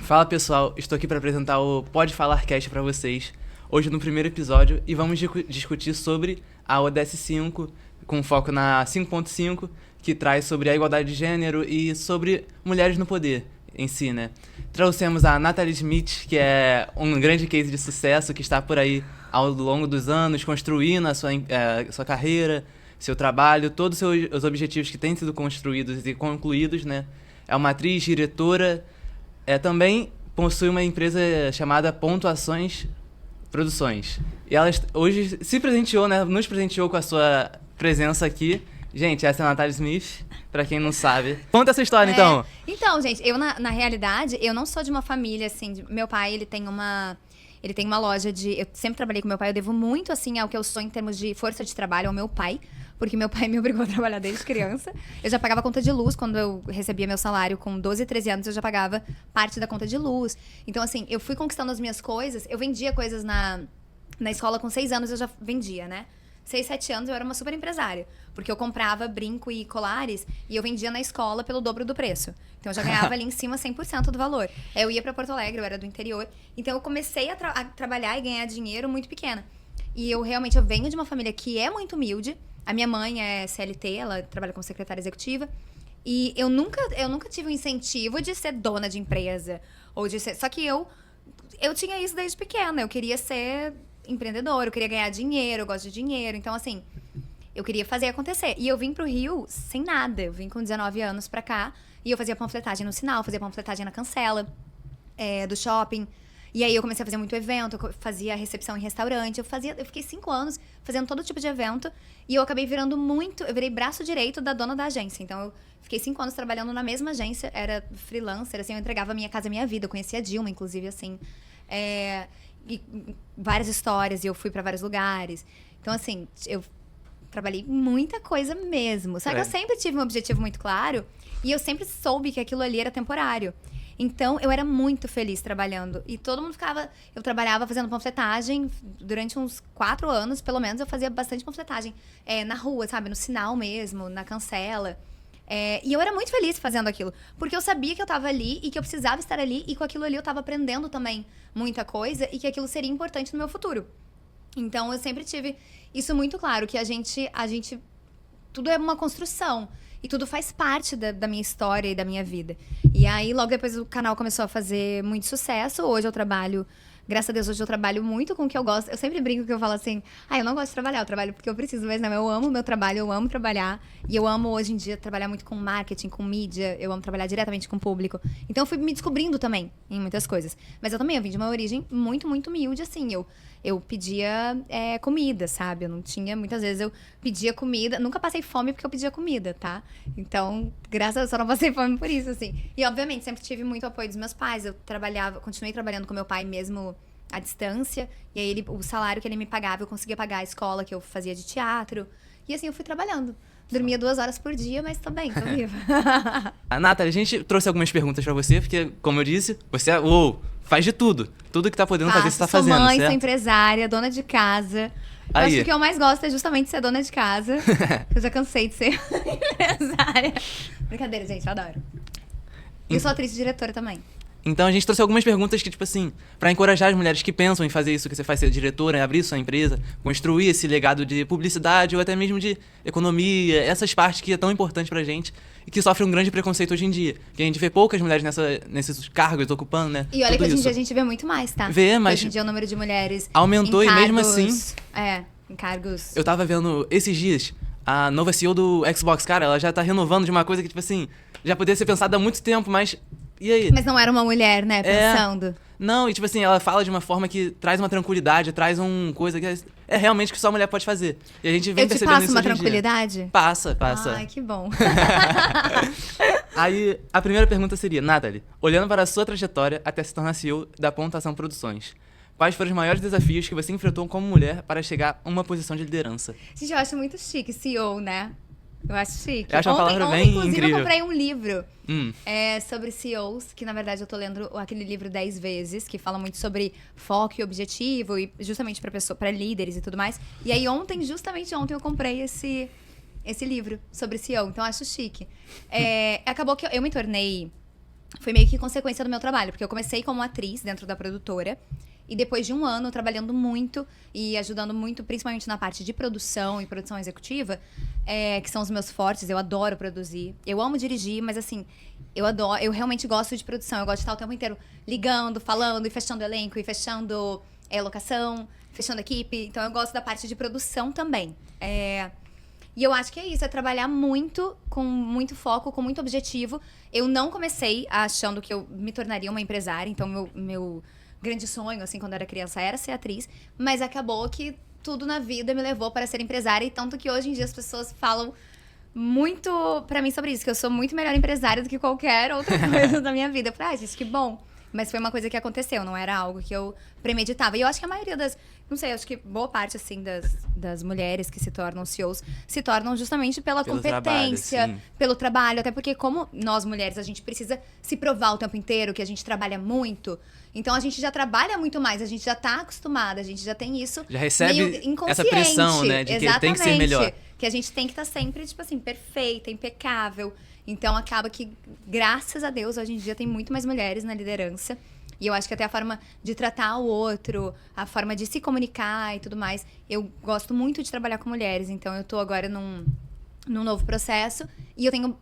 Fala pessoal, estou aqui para apresentar o Pode Falar Cast para vocês. Hoje no primeiro episódio e vamos discutir sobre a ODS 5, com foco na 5.5, que traz sobre a igualdade de gênero e sobre mulheres no poder em si, né? Trouxemos a Natalie Smith, que é um grande case de sucesso, que está por aí ao longo dos anos, construindo a sua carreira, seu trabalho, todos os objetivos que têm sido construídos e concluídos, né? É uma atriz, diretora, também possui uma empresa chamada Pontuações Produções. E ela hoje se presenteou, né? Nos presenteou com a sua presença aqui. Gente, essa é a Natalie Smith, pra quem não sabe. Conta essa história, então. Então, gente, eu na realidade, eu não sou de uma família, assim, meu pai, ele tem uma loja de... Eu sempre trabalhei com meu pai, eu devo muito, assim, ao que eu sou em termos de força de trabalho ao meu pai, porque meu pai me obrigou a trabalhar desde criança. Eu já pagava conta de luz, quando eu recebia meu salário com 12, 13 anos, eu já pagava parte da conta de luz. Então, assim, eu fui conquistando as minhas coisas, eu vendia coisas na escola com 6 anos, eu já vendia, né? 6, 7 anos eu era uma super empresária. Porque eu comprava brinco e colares e eu vendia na escola pelo dobro do preço. Então eu já ganhava ali em cima 100% do valor. Eu ia pra Porto Alegre, eu era do interior. Então eu comecei a trabalhar e ganhar dinheiro muito pequena. E eu venho de uma família que é muito humilde. A minha mãe é CLT, ela trabalha como secretária executiva. E eu nunca tive o incentivo de ser dona de empresa. Ou de ser... Só que eu tinha isso desde pequena. Eu queria ser empreendedora, eu queria ganhar dinheiro, eu gosto de dinheiro. Então, assim, eu queria fazer acontecer. E eu vim pro Rio sem nada. Eu vim com 19 anos pra cá. E eu fazia panfletagem no Sinal, fazia panfletagem na Cancela, do shopping. E aí eu comecei a fazer muito evento, eu fazia recepção em restaurante. Eu fiquei 5 anos fazendo todo tipo de evento. E eu acabei eu virei braço direito da dona da agência. Então eu fiquei 5 anos trabalhando na mesma agência, era freelancer, assim, eu entregava Minha Casa Minha Vida. Eu conhecia a Dilma, inclusive, assim. E várias histórias, e eu fui pra vários lugares. Então, assim, eu trabalhei muita coisa mesmo. Só que eu sempre tive um objetivo muito claro e eu sempre soube que aquilo ali era temporário. Então, eu era muito feliz trabalhando. E todo mundo eu trabalhava fazendo panfletagem durante uns 4 anos, pelo menos eu fazia bastante panfletagem. Na rua, sabe? No Sinal mesmo, na Cancela. E eu era muito feliz fazendo aquilo. Porque eu sabia que eu tava ali e que eu precisava estar ali. E com aquilo ali eu tava aprendendo também muita coisa. E que aquilo seria importante no meu futuro. Então, eu sempre tive isso muito claro. Que a gente tudo é uma construção. E tudo faz parte da minha história e da minha vida. E aí, logo depois, o canal começou a fazer muito sucesso. Hoje eu trabalho... Graças a Deus, hoje eu trabalho muito com o que eu gosto. Eu sempre brinco que eu falo assim, eu não gosto de trabalhar, eu trabalho porque eu preciso, mas não, eu amo o meu trabalho, eu amo trabalhar. E eu amo, hoje em dia, trabalhar muito com marketing, com mídia, eu amo trabalhar diretamente com o público. Então, eu fui me descobrindo também em muitas coisas. Mas eu vim de uma origem muito, muito humilde, assim. Eu pedia comida, sabe? Eu não tinha... Muitas vezes eu pedia comida. Nunca passei fome porque eu pedia comida, tá? Então, graças a Deus, só não passei fome por isso, assim. E, obviamente, sempre tive muito apoio dos meus pais. Continuei trabalhando com meu pai mesmo à distância. E aí, o salário que ele me pagava, eu conseguia pagar a escola que eu fazia de teatro. E, assim, eu fui trabalhando. Dormia 2 horas por dia, mas tô bem, tô viva. Nathalie, a gente trouxe algumas perguntas pra você, porque, como eu disse, você faz de tudo. Tudo que tá podendo fazer, você tá fazendo, sou mãe, certo? sou empresária, dona de casa. Eu acho que o que eu mais gosto é justamente ser dona de casa. Eu já cansei de ser empresária. Brincadeira, gente, eu adoro. Eu sou atriz e diretora também. Então a gente trouxe algumas perguntas que, tipo assim, pra encorajar as mulheres que pensam em fazer isso que você faz, ser diretora, abrir sua empresa, construir esse legado de publicidade ou até mesmo de economia, essas partes que é tão importante pra gente e que sofrem um grande preconceito hoje em dia. Que a gente vê poucas mulheres nesses cargos ocupando, né? E olha que hoje em dia a gente vê muito mais, tá? Mas hoje em dia o número de mulheres aumentou em cargos, e mesmo assim... em cargos... Eu tava vendo esses dias a nova CEO do Xbox, cara, ela já tá renovando de uma coisa que, tipo assim, já poderia ser pensada há muito tempo, mas... E aí? Mas não era uma mulher, né, pensando. Não, e tipo assim, ela fala de uma forma que traz uma tranquilidade, traz uma coisa que é realmente que só a mulher pode fazer. E a gente vem percebendo isso hoje em dia. Eu te passo uma tranquilidade? Passa. Ai, que bom. Aí, a primeira pergunta seria, Nathalie, olhando para a sua trajetória até se tornar CEO da Pontuação Produções, quais foram os maiores desafios que você enfrentou como mulher para chegar a uma posição de liderança? Gente, eu acho muito chique CEO, né? Eu acho chique. Eu acho uma palavra bem inclusive, incrível. Eu comprei um livro sobre CEOs, que na verdade eu tô lendo aquele livro 10 vezes, que fala muito sobre foco e objetivo, e justamente para líderes e tudo mais. E aí justamente ontem eu comprei esse livro sobre CEO, então eu acho chique. Acabou que eu me tornei foi meio que consequência do meu trabalho, porque eu comecei como atriz dentro da produtora. E depois de um ano trabalhando muito e ajudando muito, principalmente na parte de produção e produção executiva, que são os meus fortes, eu adoro produzir. Eu amo dirigir, mas assim, eu realmente gosto de produção. Eu gosto de estar o tempo inteiro ligando, falando e fechando elenco, e fechando locação, fechando equipe. Então eu gosto da parte de produção também. E eu acho que é isso, é trabalhar muito, com muito foco, com muito objetivo. Eu não comecei achando que eu me tornaria uma empresária, então meu grande sonho, assim, quando eu era criança, era ser atriz, mas acabou que tudo na vida me levou para ser empresária, e tanto que hoje em dia as pessoas falam muito pra mim sobre isso, que eu sou muito melhor empresária do que qualquer outra coisa da minha vida. Eu falei, gente, que bom. Mas foi uma coisa que aconteceu, não era algo que eu premeditava. E eu acho que a maioria não sei, acho que boa parte, assim, das mulheres que se tornam CEOs se tornam justamente pela competência, pelo trabalho. Até porque, como nós mulheres, a gente precisa se provar o tempo inteiro, que a gente trabalha muito. Então, a gente já trabalha muito mais, a gente já tá acostumada, a gente já tem isso. Já recebe essa pressão, né, de que tem que ser melhor. Que a gente tem que estar sempre, tipo assim, perfeita, impecável. Então, acaba que, graças a Deus, hoje em dia tem muito mais mulheres na liderança. E eu acho que até a forma de tratar o outro, a forma de se comunicar e tudo mais. Eu gosto muito de trabalhar com mulheres. Então, eu tô agora num novo processo. E eu tenho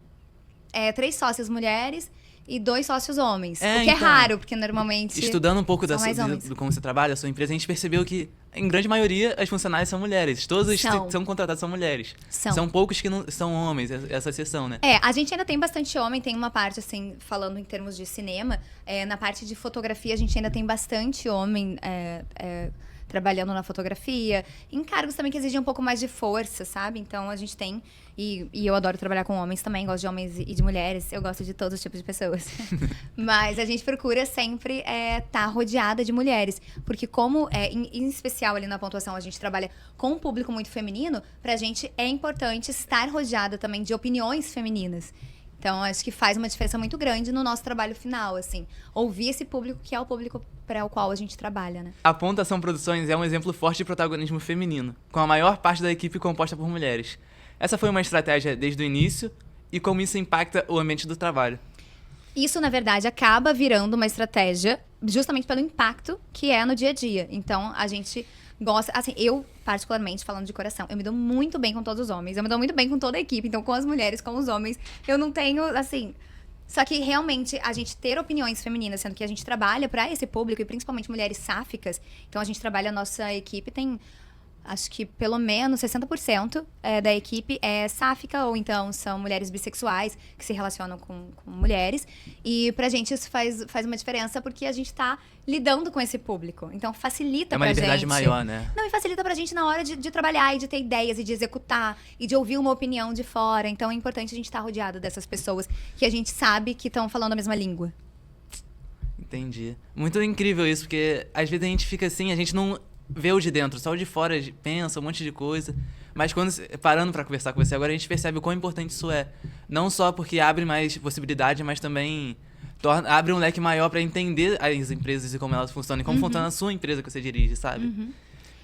3 sócias mulheres e 2 sócios homens. O que é raro, porque normalmente estudando um pouco do como você trabalha, a sua empresa, a gente percebeu que, em grande maioria, as funcionárias são mulheres. Todos os que são contratados são mulheres. São poucos que não são homens, essa exceção, né? A gente ainda tem bastante homem, tem uma parte, assim, falando em termos de cinema, na parte de fotografia a gente ainda tem bastante homem trabalhando na fotografia, em cargos também que exigem um pouco mais de força, sabe? Então a gente tem, e eu adoro trabalhar com homens também, gosto de homens e de mulheres, eu gosto de todos os tipos de pessoas. Mas a gente procura sempre estar rodeada de mulheres, porque como, em especial ali na pontuação, a gente trabalha com um público muito feminino, pra gente é importante estar rodeada também de opiniões femininas. Então, acho que faz uma diferença muito grande no nosso trabalho final, assim. Ouvir esse público que é o público para o qual a gente trabalha, né? A Pontuação Produções é um exemplo forte de protagonismo feminino, com a maior parte da equipe composta por mulheres. Essa foi uma estratégia desde o início, e como isso impacta o ambiente do trabalho? Isso, na verdade, acaba virando uma estratégia justamente pelo impacto que é no dia a dia. Então, a gente gosta... Assim, eu, particularmente, falando de coração, eu me dou muito bem com todos os homens. Eu me dou muito bem com toda a equipe. Então, com as mulheres, com os homens, eu não tenho, assim... Só que, realmente, a gente ter opiniões femininas, sendo que a gente trabalha para esse público, e principalmente mulheres sáficas. Então, a gente trabalha, a nossa equipe tem... Acho que pelo menos 60% da equipe é sáfica, ou então são mulheres bissexuais que se relacionam com mulheres. E pra gente isso faz uma diferença, porque a gente tá lidando com esse público. Então facilita pra gente. É uma liberdade maior, né? Não, e facilita pra gente na hora de trabalhar e de ter ideias e de executar e de ouvir uma opinião de fora. Então é importante a gente estar rodeado dessas pessoas que a gente sabe que estão falando a mesma língua. Entendi. Muito incrível isso, porque às vezes a gente fica assim, a gente não vê o de dentro, só o de fora pensa um monte de coisa. Mas parando pra conversar com você agora, a gente percebe o quão importante isso é. Não só porque abre mais possibilidade, mas também abre um leque maior pra entender as empresas e como elas funcionam. E como funciona a sua empresa que você dirige, sabe?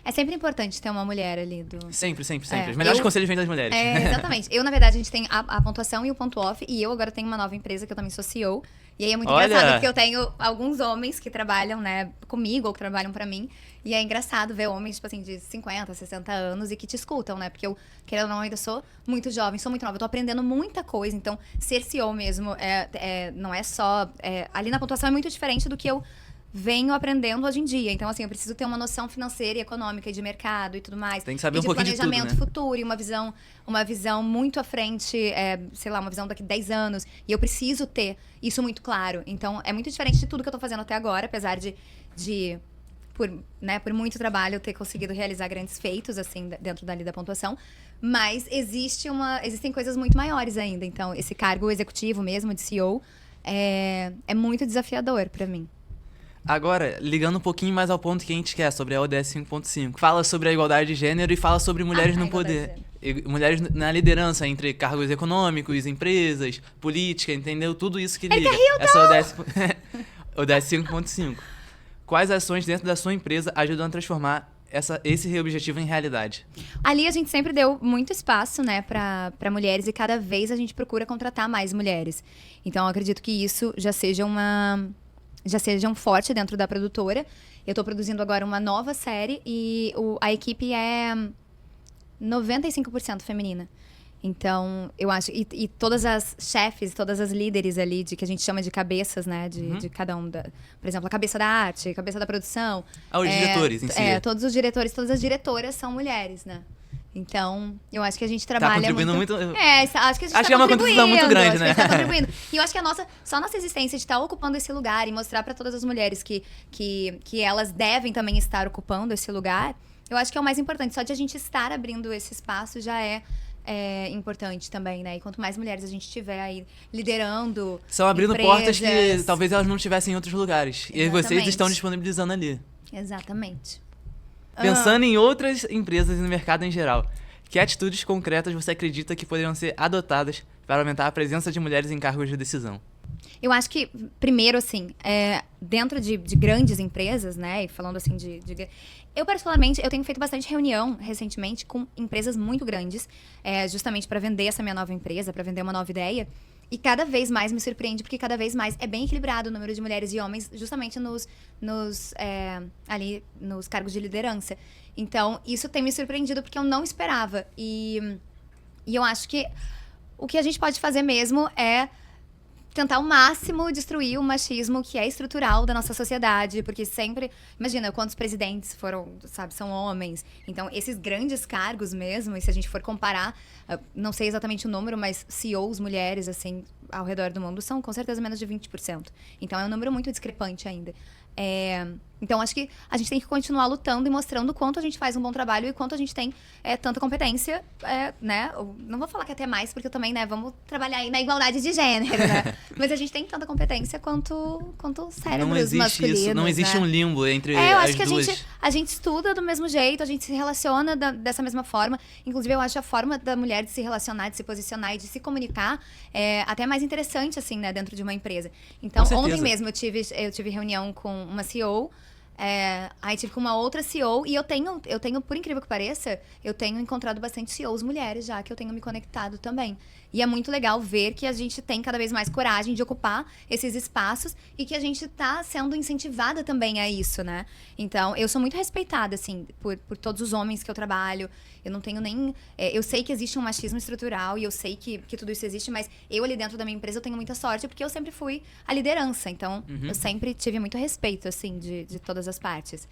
É sempre importante ter uma mulher ali Sempre. Os melhores conselhos vêm das mulheres. Exatamente. Eu, na verdade, a gente tem a pontuação e o ponto off. E eu agora tenho uma nova empresa que eu também sou CEO. E aí é muito engraçado, porque eu tenho alguns homens que trabalham, né, comigo ou que trabalham pra mim. E é engraçado ver homens, tipo assim, de 50, 60 anos e que te escutam, né? Porque eu, querendo ou não, ainda sou muito jovem, sou muito nova. Eu tô aprendendo muita coisa. Então, ser CEO mesmo não é só... ali na pontuação é muito diferente do que eu venho aprendendo hoje em dia. Então, assim, eu preciso ter uma noção financeira e econômica e de mercado e tudo mais. Tem que saber um pouquinho de tudo, né? Planejamento futuro e uma visão muito à frente, sei lá, uma visão daqui a 10 anos. E eu preciso ter isso muito claro. Então, é muito diferente de tudo que eu tô fazendo até agora, apesar de por muito trabalho, eu ter conseguido realizar grandes feitos, assim, dentro da pontuação. Mas existem coisas muito maiores ainda. Então, esse cargo executivo mesmo, de CEO, é muito desafiador pra mim. Agora, ligando um pouquinho mais ao ponto que a gente quer, sobre a ODS 5.5. Fala sobre a igualdade de gênero e fala sobre mulheres no poder. Mulheres na liderança, entre cargos econômicos, empresas, política, entendeu? Tudo isso que liga. Essa ODS 5.5. Quais ações dentro da sua empresa ajudam a transformar esse objetivo em realidade? Ali a gente sempre deu muito espaço, né, para mulheres e cada vez a gente procura contratar mais mulheres. Então, eu acredito que isso já seja um forte dentro da produtora. Eu tô produzindo agora uma nova série e a equipe é 95% feminina. Então, eu acho... E todas as chefes, todas as líderes ali, que a gente chama de cabeças, né? De cada um. Por exemplo, a cabeça da arte, a cabeça da produção. Os diretores em si. Todos os diretores, todas as diretoras são mulheres, né? Então, eu acho que a gente trabalha contribuindo muito... acho que a gente acho que é uma contribuição muito grande, né? Tá contribuindo. E eu acho que só a nossa existência de estar ocupando esse lugar e mostrar para todas as mulheres que elas devem também estar ocupando esse lugar, eu acho que é o mais importante. Só de a gente estar abrindo esse espaço já é importante também, né? E quanto mais mulheres a gente tiver aí liderando São abrindo empresas... portas que talvez elas não tivessem em outros lugares. Exatamente. E vocês estão disponibilizando ali. Exatamente. Pensando em outras empresas e no mercado em geral, que atitudes concretas você acredita que poderiam ser adotadas para aumentar a presença de mulheres em cargos de decisão? Eu acho que, primeiro, assim, dentro de grandes empresas, né? E falando assim eu, particularmente, eu tenho feito bastante reunião recentemente com empresas muito grandes, justamente para vender essa minha nova empresa, para vender uma nova ideia. E cada vez mais me surpreende, porque cada vez mais é bem equilibrado o número de mulheres e homens, justamente ali nos cargos de liderança. Então, isso tem me surpreendido, porque eu não esperava. E eu acho que o que a gente pode fazer mesmo é tentar ao máximo destruir o machismo que é estrutural da nossa sociedade, porque sempre... Imagina, quantos presidentes são homens. Então, esses grandes cargos mesmo, e se a gente for comparar, não sei exatamente o número, mas CEOs mulheres, assim, ao redor do mundo, são com certeza menos de 20%. Então, é um número muito discrepante ainda. Então, acho que a gente tem que continuar lutando e mostrando o quanto a gente faz um bom trabalho e quanto a gente tem tanta competência, né? Não vou falar que até mais, porque eu também, né? Vamos trabalhar aí na igualdade de gênero, né? Mas a gente tem tanta competência quanto cérebros não existe masculinos, isso, não existe né? um limbo entre eu as acho que duas. a gente estuda do mesmo jeito, a gente se relaciona dessa mesma forma. Inclusive, eu acho a forma da mulher de se relacionar, de se posicionar e de se comunicar até mais interessante, assim, né? Dentro de uma empresa. Então, ontem mesmo eu tive reunião com uma CEO, aí tive com uma outra CEO, e eu tenho, por incrível que pareça, eu tenho encontrado bastante CEOs mulheres já, que eu tenho me conectado também. E é muito legal ver que a gente tem cada vez mais coragem de ocupar esses espaços e que a gente tá sendo incentivada também a isso, né? Então, eu sou muito respeitada, assim, por todos os homens que eu trabalho. Eu não tenho nem... eu sei que existe um machismo estrutural e eu sei que tudo isso existe, mas eu ali dentro da minha empresa eu tenho muita sorte porque eu sempre fui a liderança. Então, eu sempre tive muito respeito, assim, de todas as partes.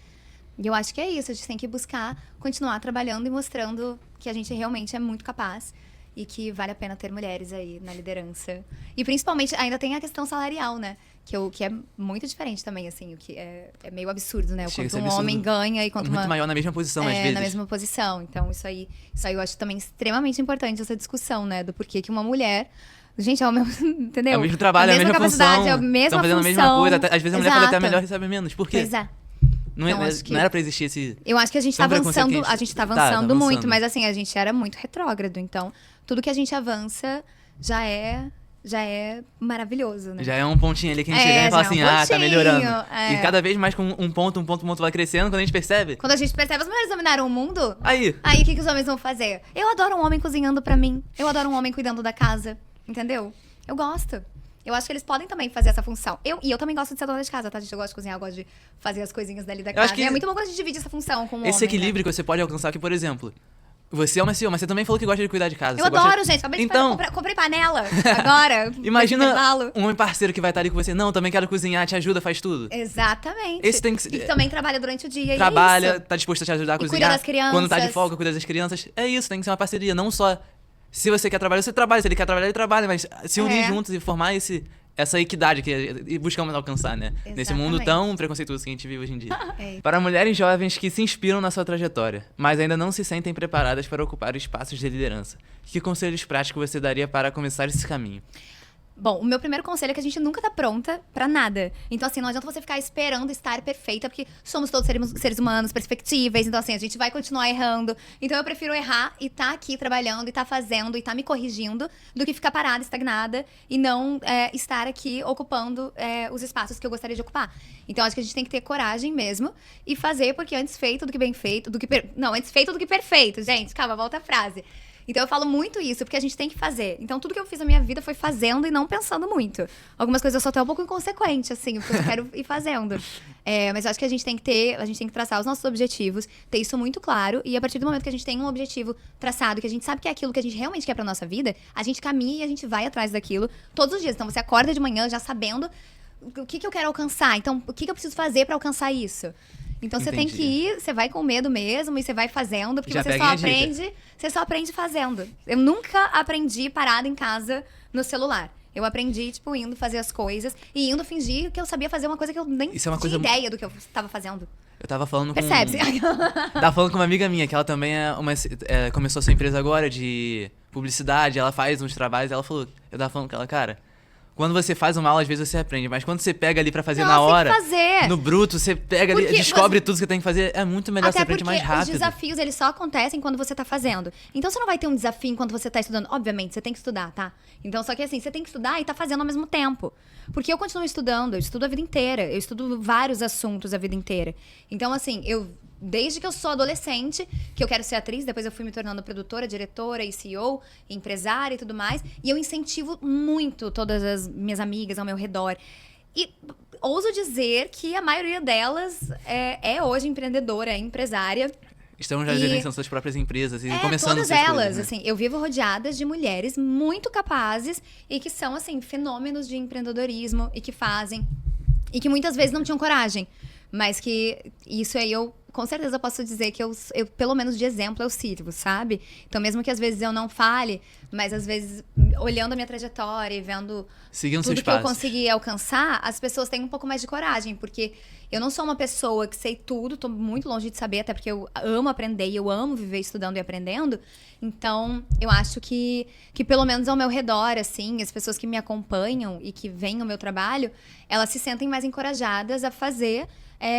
E eu acho que é isso. A gente tem que buscar continuar trabalhando e mostrando que a gente realmente é muito capaz e que vale a pena ter mulheres aí na liderança. E principalmente, ainda tem a questão salarial, né? Que é muito diferente também, assim, o que é meio absurdo, né? O quanto um homem ganha e quanto muito maior na mesma posição, às vezes. Na mesma posição. Então, isso aí eu acho também extremamente importante, essa discussão, né? Do porquê que uma mulher... Gente, é o mesmo, entendeu? É o mesmo trabalho, a mesma função. É a mesma estão fazendo função. a mesma coisa. Às vezes a mulher pode até melhor e recebe menos. Por quê? Pois é. Não era pra existir esse... Eu acho que a gente tá avançando, tá avançando muito, mas assim, a gente era muito retrógrado. Então, tudo que a gente avança já é maravilhoso, né? Já é um pontinho ali que a gente chega e fala assim, tá melhorando. E cada vez mais com um ponto vai crescendo, quando a gente percebe... Quando a gente percebe, as mulheres dominaram o mundo. Aí o que os homens vão fazer? Eu adoro um homem cozinhando pra mim. Eu adoro um homem cuidando da casa. Entendeu? Eu gosto. Eu acho que eles podem também fazer essa função. Eu também gosto de ser dona de casa, tá, gente? Eu gosto de cozinhar, eu gosto de fazer as coisinhas dali da casa. Acho que é muito bom quando a gente divide essa função com o homem. Esse equilíbrio, né, que você pode alcançar aqui, por exemplo... Você é uma CEO, mas você também falou que gosta de cuidar de casa. Eu adoro, gente. Acabei de comprei panela agora. Imagina um homem parceiro que vai estar ali com você. Não, também quero cozinhar, te ajuda, faz tudo. Exatamente. Esse tem que... E que também trabalha durante o dia. Trabalha, tá disposto a te ajudar a cozinhar. Cuida das crianças. Quando tá de folga, cuida das crianças. É isso, tem que ser uma parceria. Não só... Se você quer trabalhar, você trabalha. Se ele quer trabalhar, ele trabalha. Mas se unir juntos e formar essa equidade e buscamos alcançar, né? Exatamente. Nesse mundo tão preconceituoso que a gente vive hoje em dia. Para mulheres jovens que se inspiram na sua trajetória, mas ainda não se sentem preparadas para ocupar espaços de liderança, que conselhos práticos você daria para começar esse caminho? Bom, o meu primeiro conselho é que a gente nunca tá pronta pra nada. Então, assim, não adianta você ficar esperando estar perfeita, porque somos todos seres humanos, perfectíveis. Então, assim, a gente vai continuar errando. Então, eu prefiro errar e tá aqui trabalhando, e tá fazendo, e tá me corrigindo, do que ficar parada, estagnada, e não estar aqui ocupando os espaços que eu gostaria de ocupar. Então, acho que a gente tem que ter coragem mesmo e fazer, porque antes feito do que bem feito, antes feito do que perfeito. Gente, calma, volta a frase. Então eu falo muito isso, porque a gente tem que fazer. Então tudo que eu fiz na minha vida foi fazendo e não pensando muito. Algumas coisas eu sou até um pouco inconsequente, assim, porque eu só quero ir fazendo. Mas eu acho que a gente tem que traçar os nossos objetivos, ter isso muito claro, e a partir do momento que a gente tem um objetivo traçado, que a gente sabe que é aquilo que a gente realmente quer pra nossa vida, a gente caminha e a gente vai atrás daquilo todos os dias. Então você acorda de manhã já sabendo o que eu quero alcançar, então o que eu preciso fazer pra alcançar isso. Então você tem que ir, você vai com medo mesmo e você vai fazendo, porque você só aprende fazendo. Eu nunca aprendi parada em casa no celular. Eu aprendi, tipo, indo fazer as coisas e indo fingir que eu sabia fazer uma coisa que eu nem tinha ideia do que eu estava fazendo. Eu tava falando Percebe-se? Tava falando com uma amiga minha, que ela também começou a sua empresa agora de publicidade, ela faz uns trabalhos, ela falou, eu tava falando com ela, cara, quando você faz uma aula, às vezes você aprende, mas quando você pega ali pra fazer na hora, no bruto, você pega ali, descobre tudo que você tem que fazer, é muito melhor, você aprende mais rápido. Os desafios, eles só acontecem quando você tá fazendo. Então você não vai ter um desafio enquanto você tá estudando. Obviamente, você tem que estudar, tá? Então, só que assim, você tem que estudar e tá fazendo ao mesmo tempo. Porque eu continuo estudando, eu estudo a vida inteira, eu estudo vários assuntos a vida inteira. Então, assim, desde que eu sou adolescente, que eu quero ser atriz, depois eu fui me tornando produtora, diretora e CEO, empresária e tudo mais. E eu incentivo muito todas as minhas amigas ao meu redor. E ouso dizer que a maioria delas é hoje empreendedora, é empresária. Estão já gerenciando suas próprias empresas e começando todas essas elas, coisas, né? assim, eu vivo rodeadas de mulheres muito capazes e que são, assim, fenômenos de empreendedorismo e que fazem. E que muitas vezes não tinham coragem. Mas que isso aí com certeza posso dizer que eu, pelo menos de exemplo, eu sirvo, sabe? Então, mesmo que às vezes eu não fale, mas às vezes, olhando a minha trajetória e vendo tudo que eu consegui alcançar, as pessoas têm um pouco mais de coragem, porque eu não sou uma pessoa que sei tudo, tô muito longe de saber, até porque eu amo aprender e eu amo viver estudando e aprendendo. Então, eu acho que pelo menos ao meu redor, assim, as pessoas que me acompanham e que veem o meu trabalho, elas se sentem mais encorajadas a fazer,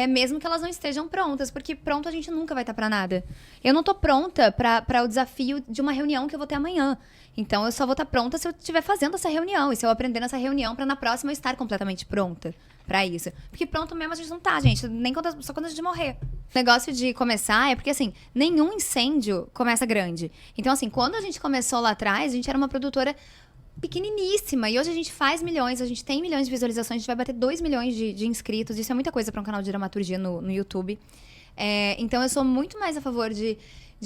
mesmo que elas não estejam prontas, porque pronto a gente nunca vai estar pra nada. Eu não tô pronta pra o desafio de uma reunião que eu vou ter amanhã. Então, eu só vou estar pronta se eu estiver fazendo essa reunião e se eu aprender nessa reunião pra na próxima eu estar completamente pronta pra isso. Porque pronto mesmo a gente não tá, gente. Só quando a gente morrer. O negócio de começar é porque, assim, nenhum incêndio começa grande. Então, assim, quando a gente começou lá atrás, a gente era uma produtora pequeniníssima. E hoje a gente faz milhões, a gente tem milhões de visualizações, a gente vai bater 2 milhões de inscritos. Isso é muita coisa para um canal de dramaturgia no YouTube. Então eu sou muito mais a favor de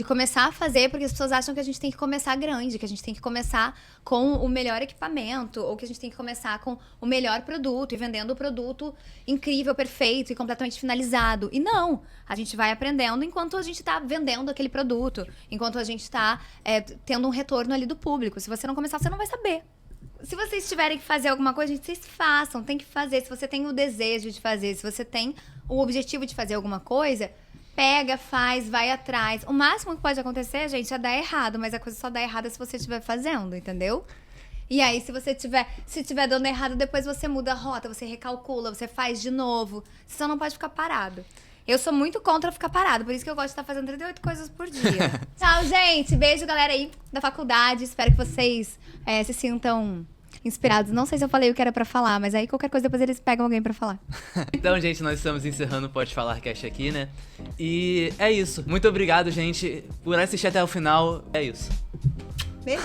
começar a fazer, porque as pessoas acham que a gente tem que começar grande, que a gente tem que começar com o melhor equipamento, ou que a gente tem que começar com o melhor produto e vendendo o produto incrível, perfeito e completamente finalizado. E não! A gente vai aprendendo enquanto a gente tá vendendo aquele produto, enquanto a gente tá tendo um retorno ali do público. Se você não começar, você não vai saber. Se vocês tiverem que fazer alguma coisa, gente, vocês façam, tem que fazer. Se você tem o desejo de fazer, se você tem o objetivo de fazer alguma coisa, pega, faz, vai atrás. O máximo que pode acontecer, gente, é dar errado, mas a coisa só dá errado se você estiver fazendo, entendeu? E aí, se tiver dando errado, depois você muda a rota, você recalcula, você faz de novo. Você só não pode ficar parado. Eu sou muito contra ficar parado, por isso que eu gosto de estar fazendo 38 coisas por dia. Tchau, gente. Beijo, galera aí da faculdade. Espero que vocês se sintam inspirados. Não sei se eu falei o que era pra falar, mas aí qualquer coisa depois eles pegam alguém pra falar. Então, gente, nós estamos encerrando o Pode Falar Cast aqui, né? E é isso. Muito obrigado, gente, por assistir até o final. É isso. Beijo.